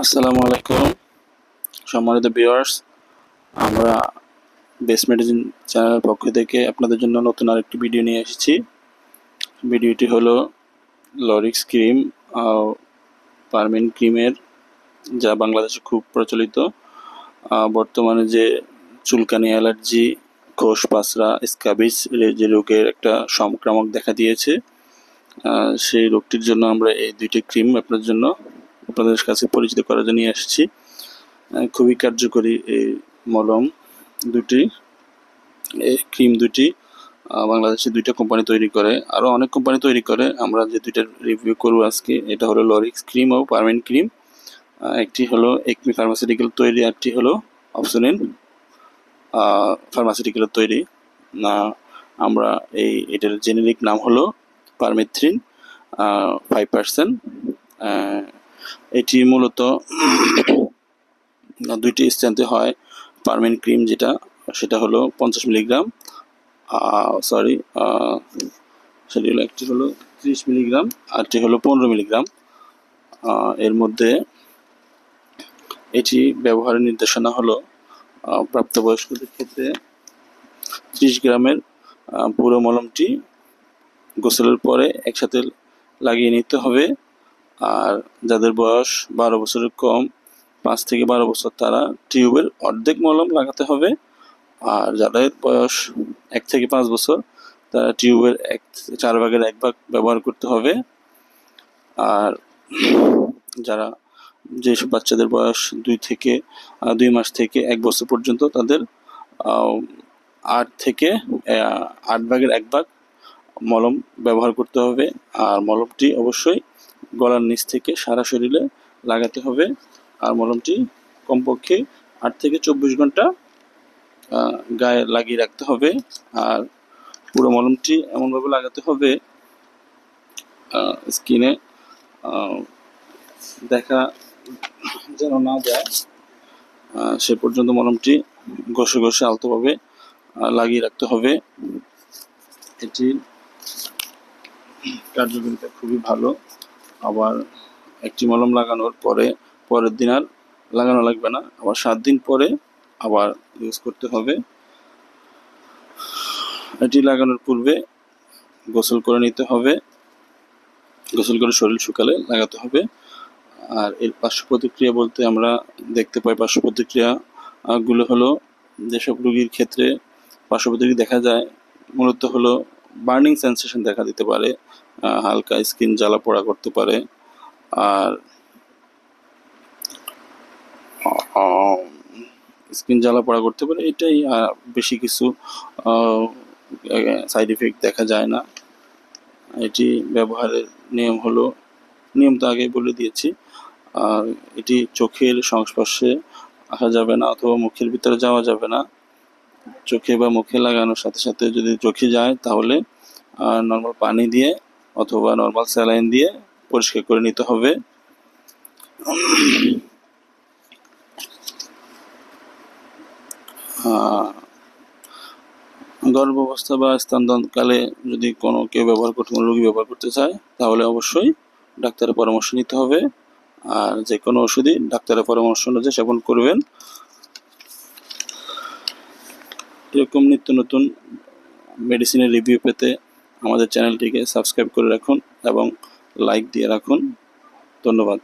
আসসালামু আলাইকুম সম্মানিত ভিউয়ার্স। আমরা বেস্ট মেডিসিন চ্যানেলের পক্ষ থেকে আপনাদের জন্য নতুন আরেকটি ভিডিও নিয়ে এসেছি। ভিডিওটি হলো লরিক্স ক্রিম পারমেন ক্রিমের, যা বাংলাদেশে খুব প্রচলিত। বর্তমানে যে চুলকানি, অ্যালার্জি, কোষ পাসরা, স্ক্যাবিস যে রোগের একটা সংক্রামক দেখা দিয়েছে, সেই রোগটির জন্য আমরা এই দুইটি ক্রিম আপনাদের কাছে পরিচিত করার জন্য নিয়ে এসেছি। খুবই কার্যকরী এই মলম দুটি, এই ক্রিম দুটি বাংলাদেশে দুইটা কোম্পানি তৈরি করে, আরও অনেক কোম্পানি তৈরি করে। আমরা যে দুইটার রিভিউ করব আজকে, এটা হলো লরিক্স ক্রিম ও পারমেন ক্রিম। একটি হলো একমি ফার্মাসিউটিক্যাল তৈরি, একটি হলো অপসনিন ফার্মাসিউটিক্যালের তৈরি। আমরা এটার জেনেরিক নাম হলো পারমেথ্রিন 5%। এটি মূলত দুইটি স্ট্রেন্থে হয়। পারমেন ক্রিম সেটা হলো 50 মিলিগ্রাম, সেটি হলো একটি হলো 30 মিলিগ্রাম, আরটি হলো 15 মিলিগ্রাম। এর মধ্যে এটি ব্যবহারের নির্দেশনা হলো প্রাপ্তবয়স্কদের ক্ষেত্রে 30 গ্রামের পুরো মলমটি গোসলের পরে একসাথে লাগিয়ে নিতে হবে। আর যাদের বয়স 12 বছরের কম, 5 থেকে 12 বছর, তারা টিউবের অর্ধেক মলম লাগাতে হবে। আর যাদের বয়স 1 থেকে 5 বছর, তারা টিউবের 4 ভাগের 1 ভাগ ব্যবহার করতে হবে। আর যেসব বাচ্চাদের বয়স 2 মাস থেকে 1 বছর পর্যন্ত, তাদের 8 থেকে 8 ভাগের 1 ভাগ মলম ব্যবহার করতে হবে। আর মলমটি অবশ্যই গলার নিচ থেকে সারা শরীরে লাগাতে হবে। আর মলমটি কমপক্ষে 8 থেকে 24 ঘন্টা গায়ে লাগিয়ে রাখতে হবে। আর পুরো মলমটি এমনভাবে লাগাতে হবে স্কিনে দেখা যেন না যায়, সে পর্যন্ত মলমটি ঘষে ঘষে আলতোভাবে লাগিয়ে রাখতে হবে। এটির কার্যকারিতা খুবই ভালো। আবার একটি মলম লাগানোর পরের দিন আর লাগানো লাগবে না, আবার 7 দিন পরে আবার ইউজ করতে হবে। এটি লাগানোর পূর্বে গোসল করে নিতে হবে, গোসল করে শরীর শুকালে লাগাতে হবে। আর এর পার্শ্ব প্রতিক্রিয়া বলতে আমরা দেখতে পাই, পার্শ্ব প্রতিক্রিয়াগুলো হলো, যেসব রোগীর ক্ষেত্রে পার্শ্ব প্রতিক্রিয়া দেখা যায় মূলত হলো বার্নিং সেন্সেশন দেখা দিতে পারে, হালকা স্কিন জ্বালা পোড়া করতে পারে। আর স্কিন জ্বালা পোড়া করতে পারে, এটাই। বেশি কিছু সাইড ইফেক্ট দেখা যায় না। এটি ব্যবহারের নিয়ম তো আগেই বলে দিয়েছি। আর এটি চোখের সংস্পর্শে আসা যাবে না, অথবা মুখের ভিতরে যাওয়া যাবে না। চোখে বা মুখে লাগানোর সাথে সাথে যদি চোখে যায়, তাহলে নর্মাল পানি দিয়ে অথবা নর্মাল স্যালাইন দিয়ে পরিষ্কার করে নিতে হবে। গর্ভাবস্থা বা স্তন্যদানকালে যদি কোনো রোগী ব্যবহার করতে চায়, তাহলে অবশ্যই ডাক্তারের পরামর্শ নিতে হবে। আর যে কোনো ওষুধই ডাক্তারের পরামর্শ অনুযায়ী সেবন করবেন। এরকম নিত্য নতুন মেডিসিনের রিভিউ পেতে আমাদের চ্যানেলটিকে সাবস্ক্রাইব করে রাখুন এবং লাইক দিয়ে রাখুন। ধন্যবাদ।